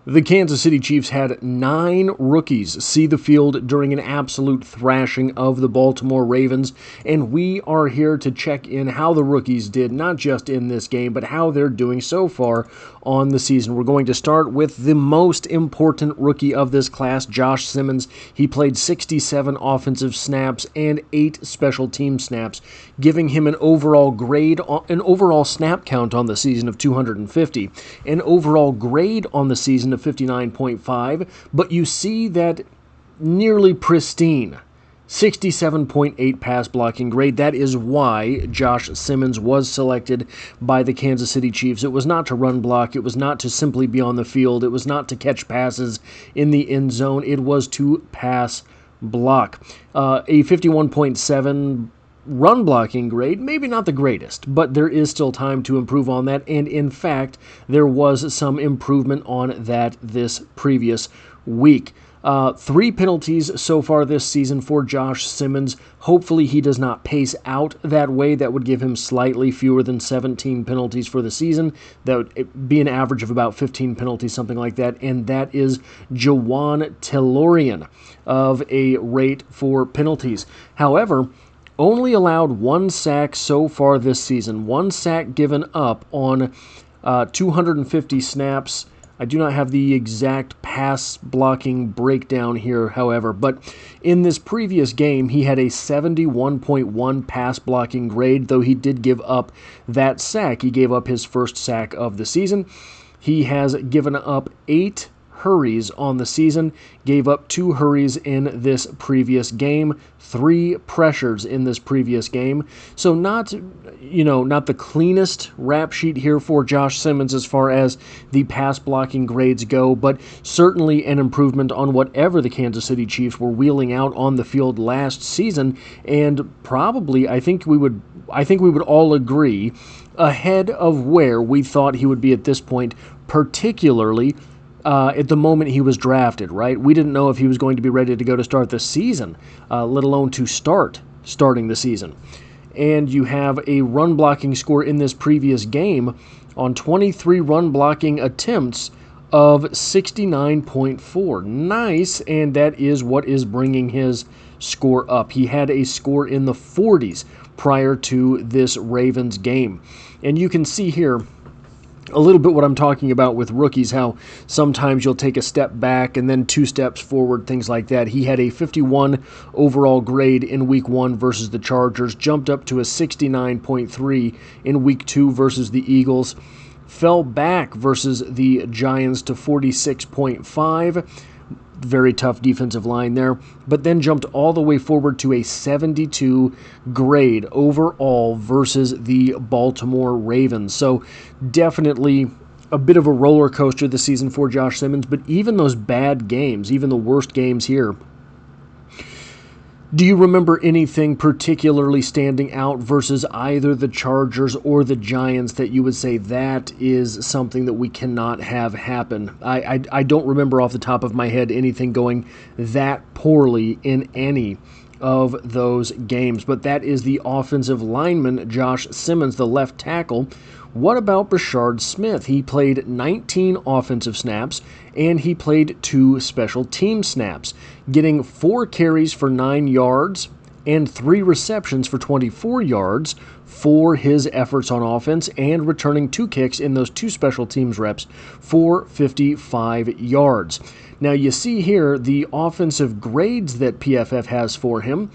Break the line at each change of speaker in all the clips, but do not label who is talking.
The Kansas City Chiefs had 9 rookies see the field during an absolute thrashing of the Baltimore Ravens, and we are here to check in how the rookies did, not just in this game, but how they're doing so far on the season. We're going to start with the most important rookie of this class, Josh Simmons. He played 67 offensive snaps and 8 special team snaps, giving him an overall snap count on the season of 250, an overall grade on the season of 59.5, but you see that nearly pristine 67.8 pass blocking grade. That is why Josh Simmons was selected by the Kansas City Chiefs. It was not to run block. It was not to simply be on the field. It was not to catch passes in the end zone. It was to pass block. A 51.7 run blocking grade, maybe not the greatest, but there is still time to improve on that, and in fact, there was some improvement on that this previous week. 3 penalties so far this season for Josh Simmons. Hopefully he does not pace out that way. That would give him slightly fewer than 17 penalties for the season. That would be an average of about 15 penalties, something like that, and that is Jawan Tellurian of a rate for penalties. However, only allowed 1 sack so far this season. 1 sack given up on 250 snaps. I do not have the exact pass blocking breakdown here, however, but in this previous game, he had a 71.1 pass blocking grade, though he did give up that sack. He gave up his first sack of the season. He has given up 8 hurries on the season, gave up 2 hurries in this previous game, 3 pressures in this previous game. So not the cleanest rap sheet here for Josh Simmons as far as the pass blocking grades go, but certainly an improvement on whatever the Kansas City Chiefs were wheeling out on the field last season, and probably I think we would all agree ahead of where we thought he would be at this point, particularly at the moment he was drafted, right? We didn't know if he was going to be ready to go to start the season, let alone to starting the season. And you have a run blocking score in this previous game on 23 run blocking attempts of 69.4. Nice, and that is what is bringing his score up. He had a score in the 40s prior to this Ravens game. And you can see here a little bit what I'm talking about with rookies, how sometimes you'll take a step back and then 2 steps forward, things like that. He had a 51 overall grade in week 1 versus the Chargers, jumped up to a 69.3 in week 2 versus the Eagles, fell back versus the Giants to 46.5. Very tough defensive line there, but then jumped all the way forward to a 72 grade overall versus the Baltimore Ravens. So definitely a bit of a roller coaster this season for Josh Simmons, but even those bad games, even the worst games here, do you remember anything particularly standing out versus either the Chargers or the Giants that you would say that is something that we cannot have happen? I don't remember off the top of my head anything going that poorly in any of those games, but that is the offensive lineman, Josh Simmons, the left tackle. What about Brashard Smith? He played 19 offensive snaps, and he played 2 special team snaps, getting 4 carries for 9 yards and 3 receptions for 24 yards for his efforts on offense, and returning 2 kicks in those 2 special teams reps for 55 yards. Now you see here the offensive grades that PFF has for him.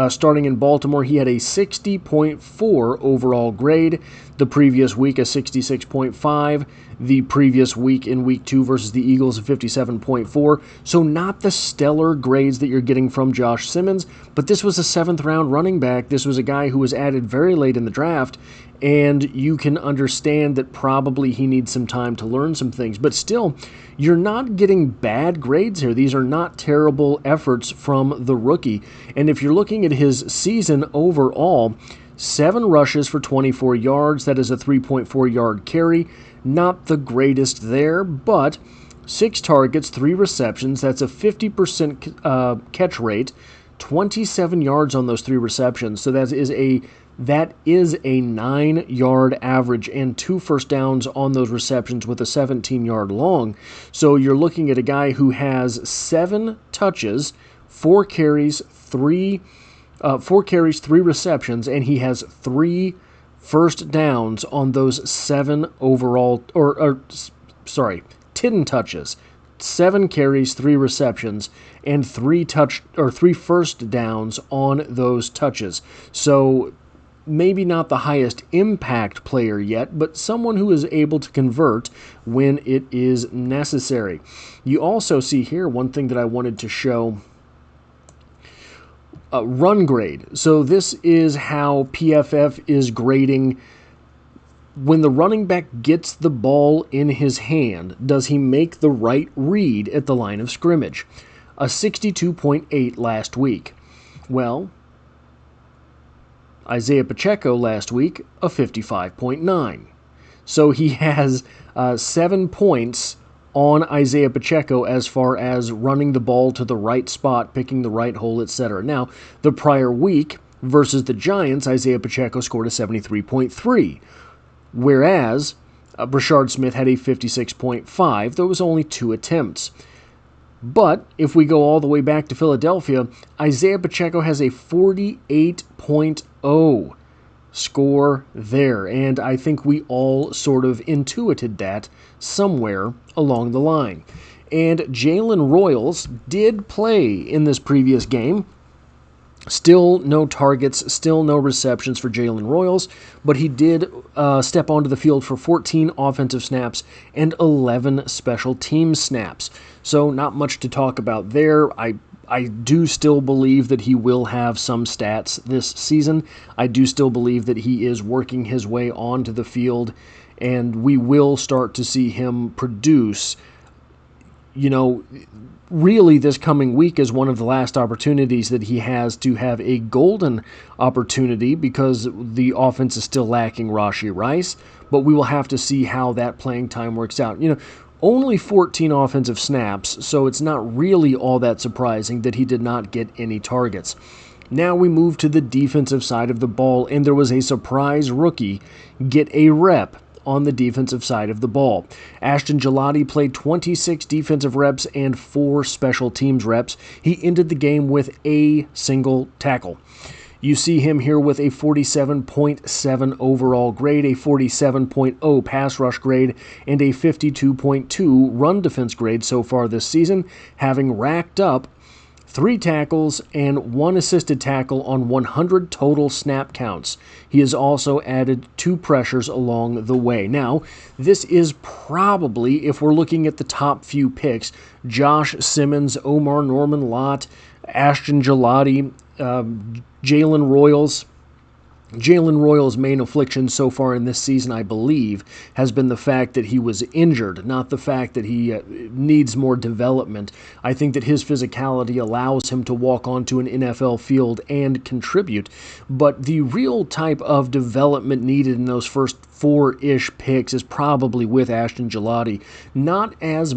Starting in Baltimore, he had a 60.4 overall grade. The previous week, a 66.5. The previous week in week 2 versus the Eagles, a 57.4. So not the stellar grades that you're getting from Josh Simmons, but this was a 7th-round running back. This was a guy who was added very late in the draft, and you can understand that probably he needs some time to learn some things. But still, you're not getting bad grades here. These are not terrible efforts from the rookie. And if you're looking at his season overall, 7 rushes for 24 yards. That is a 3.4-yard carry. Not the greatest there, but 6 targets, 3 receptions. That's a 50% catch rate. 27 yards on those 3 receptions. So that is a That is a 9-yard average and 2 first downs on those receptions with a 17-yard long. So you're looking at a guy who has 7 touches, 4 carries, 3 receptions, and he has 3 first downs on those 7 overall, 10 touches, 7 carries, 3 receptions, and 3 first downs on those touches. So maybe not the highest impact player yet, but someone who is able to convert when it is necessary. You also see here one thing that I wanted to show. Run grade. So this is how PFF is grading when the running back gets the ball in his hand. Does he make the right read at the line of scrimmage? A 62.8 last week. Well, Isaiah Pacheco last week, a 55.9. So he has 7 points on Isaiah Pacheco as far as running the ball to the right spot, picking the right hole, etc. Now, the prior week versus the Giants, Isaiah Pacheco scored a 73.3, whereas Brashard Smith had a 56.5. There was only 2 attempts. But if we go all the way back to Philadelphia, Isaiah Pacheco has a 48.0 score there, and I think we all sort of intuited that somewhere along the line. And Jaylen Royals did play in this previous game. Still no targets, still no receptions for Jaylen Royals, but he did step onto the field for 14 offensive snaps and 11 special team snaps. So not much to talk about there. I do still believe that he will have some stats this season. I do still believe that he is working his way onto the field, and we will start to see him produce. Really this coming week is one of the last opportunities that he has to have a golden opportunity because the offense is still lacking Rashee Rice, but we will have to see how that playing time works out. Only 14 offensive snaps, so it's not really all that surprising that he did not get any targets. Now we move to the defensive side of the ball, and there was a surprise rookie get a rep on the defensive side of the ball. Ashton Gillotte played 26 defensive reps and 4 special teams reps. He ended the game with a single tackle. You see him here with a 47.7 overall grade, a 47.0 pass rush grade, and a 52.2 run defense grade so far this season, having racked up 3 tackles and 1 assisted tackle on 100 total snap counts. He has also added 2 pressures along the way. Now, this is probably, if we're looking at the top few picks, Josh Simmons, Omarr Norman-Lott, Ashton Gillotte, Jaylen Royals. Jaylen Royals' main affliction so far in this season, I believe, has been the fact that he was injured, not the fact that he needs more development. I think that his physicality allows him to walk onto an NFL field and contribute, but the real type of development needed in those first 4-ish picks is probably with Ashton Gillotte. Not as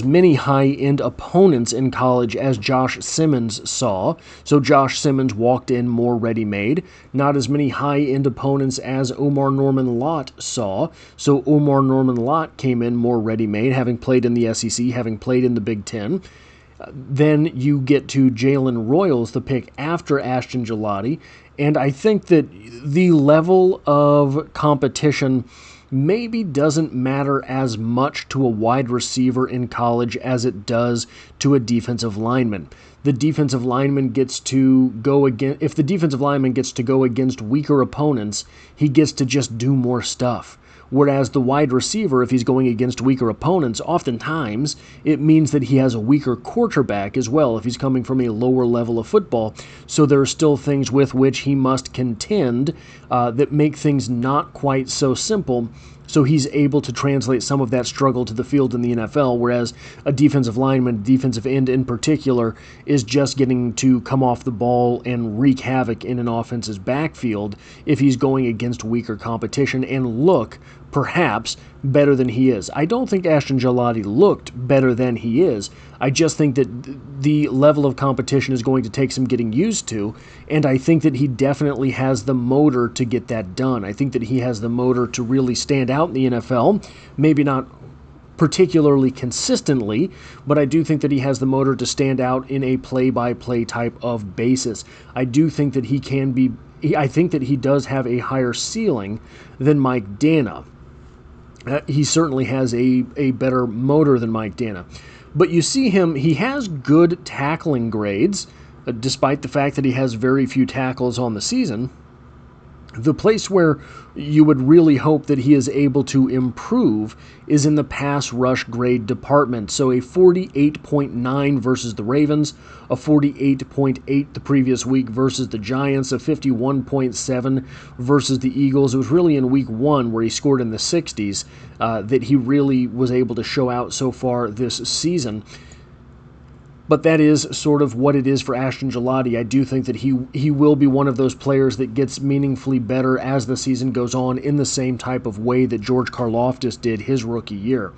many high-end opponents in college as Josh Simmons saw, so Josh Simmons walked in more ready-made. Not as many high-end opponents as Omarr Norman-Lott saw, so Omarr Norman-Lott came in more ready-made, having played in the SEC, having played in the Big Ten. Then you get to Jaylen Royals, the pick after Ashton Gillotte, and I think that the level of competition maybe doesn't matter as much to a wide receiver in college as it does to a defensive lineman. The defensive lineman gets to go against, if the defensive lineman gets to go against weaker opponents, he gets to just do more stuff. Whereas the wide receiver, if he's going against weaker opponents, oftentimes it means that he has a weaker quarterback as well if he's coming from a lower level of football. So there are still things with which he must contend that make things not quite so simple. So he's able to translate some of that struggle to the field in the NFL, whereas a defensive lineman, defensive end in particular, is just getting to come off the ball and wreak havoc in an offense's backfield if he's going against weaker competition and look, perhaps, better than he is. I don't think Ashton Gillotte looked better than he is. I just think that the level of competition is going to take some getting used to, and I think that he definitely has the motor to get that done. I think that he has the motor to really stand out in the NFL, maybe not particularly consistently, but I do think that he has the motor to stand out in a play-by-play type of basis. I do think that he can be, I think that he does have a higher ceiling than Mike Danna. He certainly has a better motor than Mike Danna. But you see him, he has good tackling grades, despite the fact that he has very few tackles on the season. The place where you would really hope that he is able to improve is in the pass rush grade department. So a 48.9 versus the Ravens, a 48.8 the previous week versus the Giants, a 51.7 versus the Eagles. It was really in week 1 where he scored in the 60s that he really was able to show out so far this season. But that is sort of what it is for Ashton Gillotte. I do think that he will be one of those players that gets meaningfully better as the season goes on in the same type of way that George Karlaftis did his rookie year.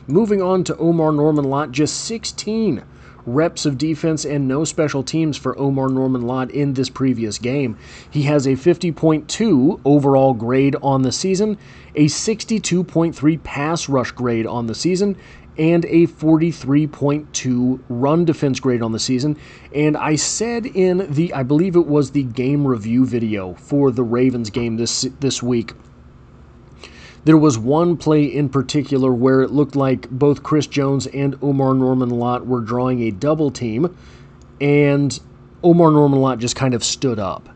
Moving on to Omarr Norman-Lott, just 16 reps of defense and no special teams for Omarr Norman-Lott in this previous game. He has a 50.2 overall grade on the season, a 62.3 pass rush grade on the season, and a 43.2 run defense grade on the season. And I said in I believe it was the game review video for the Ravens game this week, there was one play in particular where it looked like both Chris Jones and Omarr Norman-Lott were drawing a double team, and Omarr Norman-Lott just kind of stood up.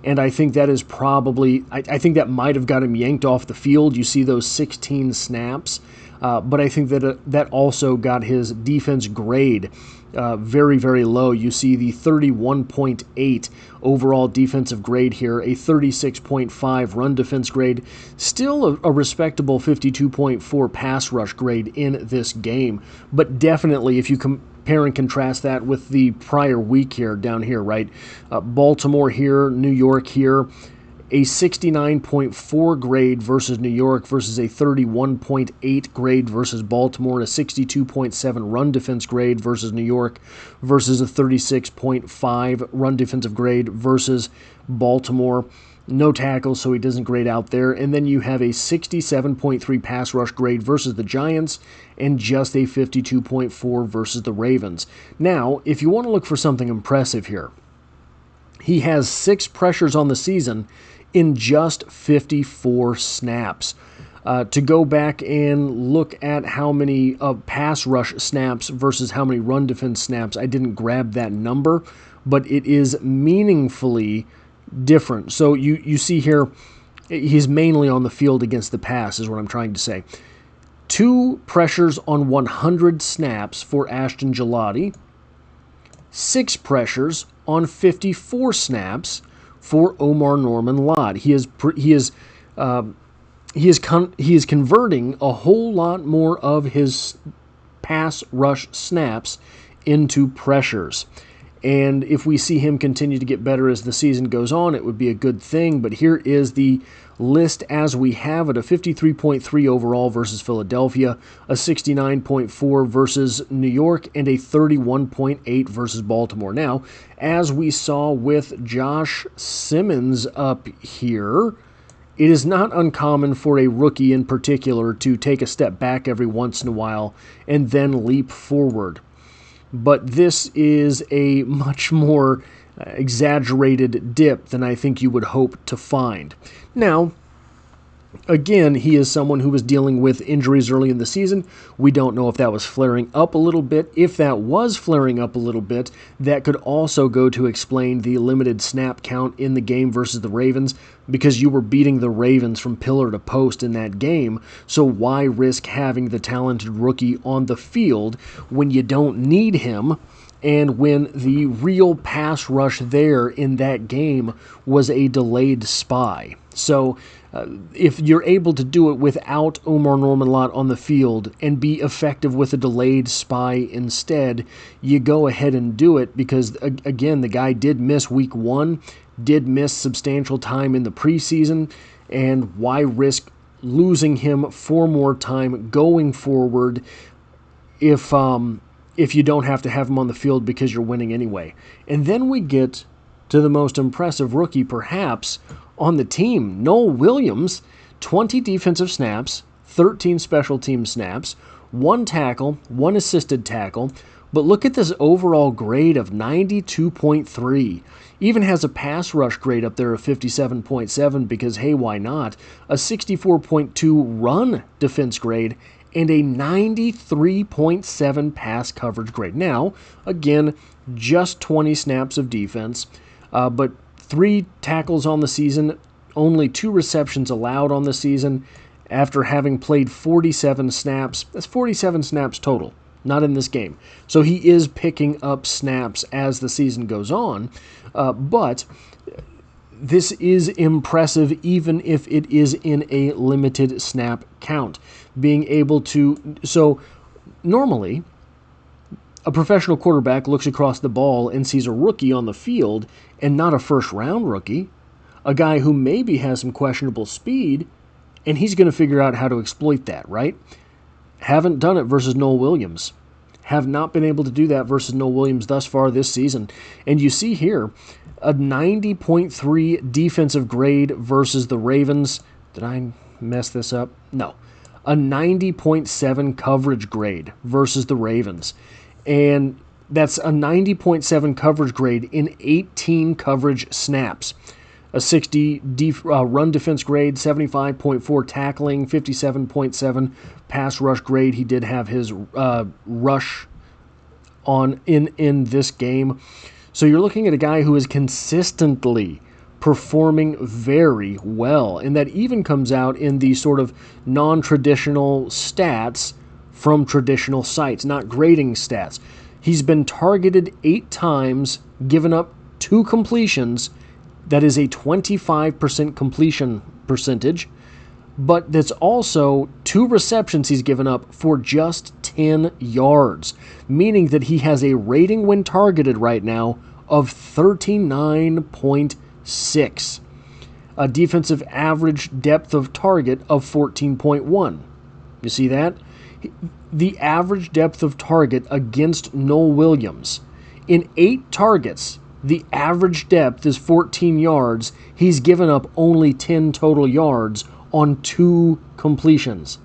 And I think that is probably, I think that might have got him yanked off the field. You see those 16 snaps. But I think that that also got his defense grade very, very low. You see the 31.8 overall defensive grade here, a 36.5 run defense grade, still a respectable 52.4 pass rush grade in this game. But definitely, if you compare and contrast that with the prior week here, down here, right? Baltimore here, New York here, a 69.4 grade versus New York versus a 31.8 grade versus Baltimore, a 62.7 run defense grade versus New York versus a 36.5 run defensive grade versus Baltimore. No tackles, so he doesn't grade out there. And then you have a 67.3 pass rush grade versus the Giants and just a 52.4 versus the Ravens. Now, if you want to look for something impressive here, he has 6 pressures on the season in just 54 snaps. To go back and look at how many pass rush snaps versus how many run defense snaps, I didn't grab that number, but it is meaningfully different. So you see here, he's mainly on the field against the pass, is what I'm trying to say. 2 pressures on 100 snaps for Ashton Gillotte, 6 pressures on 54 snaps for Omarr Norman-Lott. He is converting a whole lot more of his pass rush snaps into pressures. And if we see him continue to get better as the season goes on, it would be a good thing. But here is the list as we have it: a 53.3 overall versus Philadelphia, a 69.4 versus New York, and a 31.8 versus Baltimore. Now, as we saw with Josh Simmons up here, it is not uncommon for a rookie in particular to take a step back every once in a while and then leap forward. But this is a much more exaggerated dip than I think you would hope to find. Now, again, he is someone who was dealing with injuries early in the season. We don't know if that was flaring up a little bit. If that was flaring up a little bit, that could also go to explain the limited snap count in the game versus the Ravens, because you were beating the Ravens from pillar to post in that game. So why risk having the talented rookie on the field when you don't need him and when the real pass rush there in that game was a delayed spy. So if you're able to do it without Omarr Norman-Lott on the field and be effective with a delayed spy instead, you go ahead and do it because, again, the guy did miss week 1, did miss substantial time in the preseason, and why risk losing him for more time going forward if you don't have to have him on the field because you're winning anyway. And then we get to the most impressive rookie perhaps on the team, Nohl Williams, 20 defensive snaps, 13 special team snaps, 1 tackle, 1 assisted tackle, but look at this overall grade of 92.3. Even has a pass rush grade up there of 57.7 because, hey, why not? A 64.2 run defense grade and a 93.7 pass coverage grade. Now, again, just 20 snaps of defense, but 3 tackles on the season, only 2 receptions allowed on the season after having played 47 snaps. That's 47 snaps total, not in this game. So he is picking up snaps as the season goes on, but this is impressive even if it is in a limited snap count. Being able to, so normally a professional quarterback looks across the ball and sees a rookie on the field and not a first-round rookie, a guy who maybe has some questionable speed, and he's going to figure out how to exploit that, right? Haven't done it versus Nohl Williams. Have not been able to do that versus Nohl Williams thus far this season. And you see here a 90.3 defensive grade versus the Ravens. Did I mess this up? No. A 90.7 coverage grade versus the Ravens. And that's a 90.7 coverage grade in 18 coverage snaps. A 60 run defense grade, 75.4 tackling, 57.7 pass rush grade. He did have his rush on in this game. So you're looking at a guy who is consistently performing very well, and that even comes out in the sort of non-traditional stats from traditional sites, not grading stats. He's been targeted 8 times, given up 2 completions. That is a 25% completion percentage, but that's also 2 receptions he's given up for just 10 yards, meaning that he has a rating when targeted right now of 39.6, a defensive average depth of target of 14.1. You see that? The average depth of target against Nohl Williams in 8 targets, the average depth is 14 yards. He's given up only 10 total yards on 2 completions.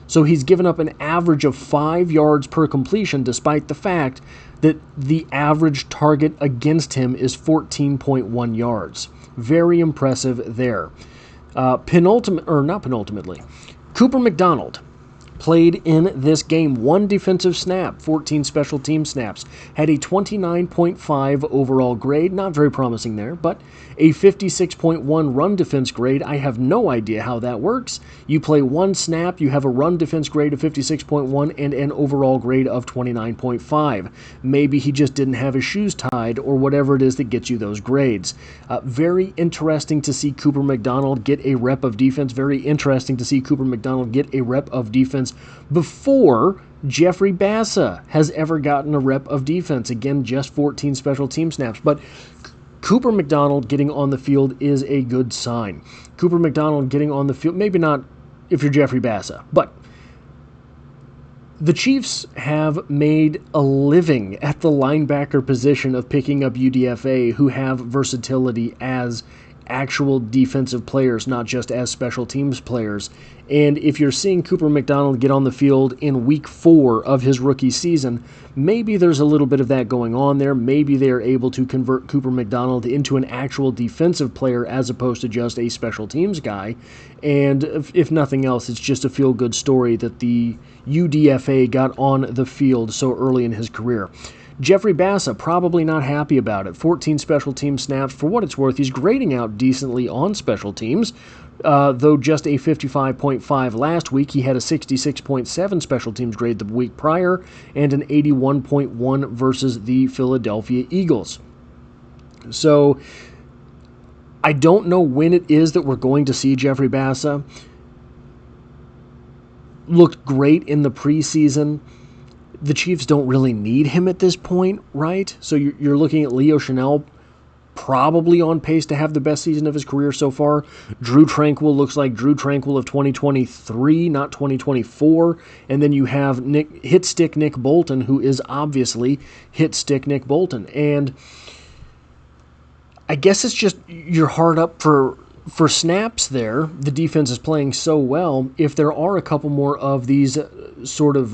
So he's given up an average of 5 yards per completion, despite the fact that the average target against him is 14.1 yards. Very impressive there. Cooper McDonald played in this game 1 defensive snap, 14 special team snaps, had a 29.5 overall grade, not very promising there, but a 56.1 run defense grade. I have no idea how that works. You play 1 snap, you have a run defense grade of 56.1 and an overall grade of 29.5. Maybe he just didn't have his shoes tied or whatever it is that gets you those grades. Very interesting to see Cooper McDonald get a rep of defense. Very interesting to see Cooper McDonald get a rep of defense before Jeffrey Bassa has ever gotten a rep of defense. Again, just 14 special team snaps. But Cooper McDonald getting on the field is a good sign. Cooper McDonald getting on the field, maybe not if you're Jeffrey Bassa, but the Chiefs have made a living at the linebacker position of picking up UDFA who have versatility as actual defensive players, not just as special teams players. And if you're seeing Cooper McDonald get on the field in week 4 of his rookie season, maybe there's a little bit of that going on there. Maybe they're able to convert Cooper McDonald into an actual defensive player as opposed to just a special teams guy. And if nothing else, it's just a feel-good story that the UDFA got on the field so early in his career. Jeffrey Bassa, probably not happy about it. 14 special team snaps. For what it's worth, he's grading out decently on special teams. Though just a 55.5 last week, he had a 66.7 special teams grade the week prior and an 81.1 versus the Philadelphia Eagles. So I don't know when it is that we're going to see Jeffrey Bassa. Looked great in the preseason. The Chiefs don't really need him at this point, right? So you're looking at Leo Chenal probably on pace to have the best season of his career so far. Drew Tranquill looks like Drew Tranquill of 2023, not 2024. And then you have hit stick Nick Bolton, who is obviously hit stick Nick Bolton. And I guess it's just you're hard up for snaps there. The defense is playing so well. If there are a couple more of these sort of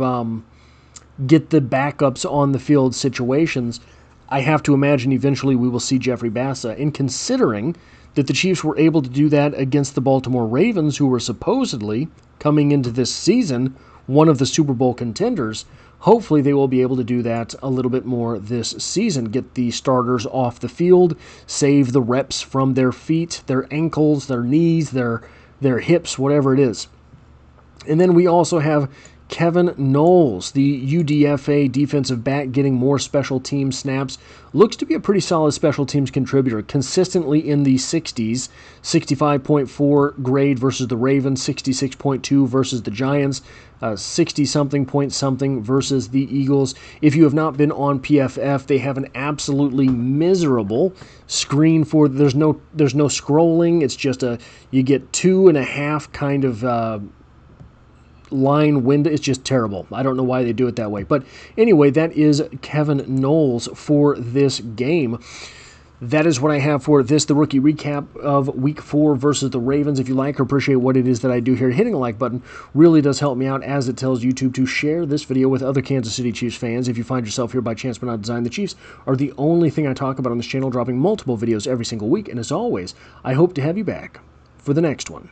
get the backups on the field situations, I have to imagine eventually we will see Jeffrey Bassa. And considering that the Chiefs were able to do that against the Baltimore Ravens, who were supposedly coming into this season one of the Super Bowl contenders, hopefully they will be able to do that a little bit more this season. Get the starters off the field, save the reps from their feet, their ankles, their knees, their hips, whatever it is. And then we also have Kevin Knowles, the UDFA defensive back, getting more special team snaps. Looks to be a pretty solid special teams contributor, consistently in the 60s, 65.4 grade versus the Ravens, 66.2 versus the Giants, 60-something point something versus the Eagles. If you have not been on PFF, they have an absolutely miserable screen for, there's no scrolling. It's just you get 2.5 kind of line window. It's just terrible. I don't know why they do it that way. But anyway, that is Kevin Knowles for this game. That is what I have for this, the rookie recap of Week 4 versus the Ravens. If you like or appreciate what it is that I do here, hitting a like button really does help me out, as it tells YouTube to share this video with other Kansas City Chiefs fans. If you find yourself here by chance but not design, the Chiefs are the only thing I talk about on this channel, dropping multiple videos every single week. And as always, I hope to have you back for the next one.